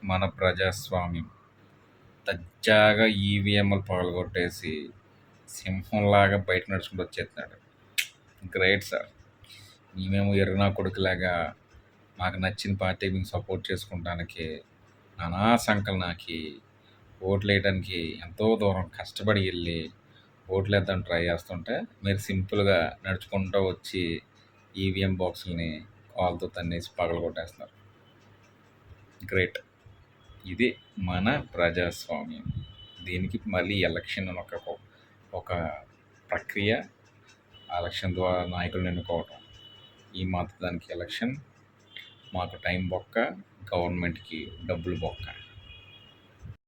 మన ప్రజాస్వామ్యం. దజ్జాగా ఈవీఎంలు పగలగొట్టేసి సింహంలాగా బయట నడుచుకుంటూ వచ్చేస్తున్నాడు. Great sir. మేమేమో ఎర్రనా కొడుకులాగా మాకు నచ్చిన పార్టీ మేము సపోర్ట్ చేసుకుంటానికి నానా సంకలనాకి ఓట్లు వేయడానికి ఎంతో దూరం కష్టపడి వెళ్ళి ఓట్లు వేద్దాం ట్రై చేస్తుంటే మీరు సింపుల్గా నడుచుకుంటూ వచ్చి ఈవీఎం బాక్సుల్ని కాల్తో తన్నేసి పగలగొట్టేస్తున్నారు. గ్రేట్. ఇది మన ప్రజాస్వామ్యం. దీనికి మళ్ళీ ఎలక్షన్ అని ఒక ప్రక్రియ. ఆ ఎలక్షన్ ద్వారా నాయకులను ఎన్నుకోవటం. ఈ మాత్రం దానికి ఎలక్షన్, మాకు టైం బొక్క, గవర్నమెంట్కి డబ్బులు బొక్క.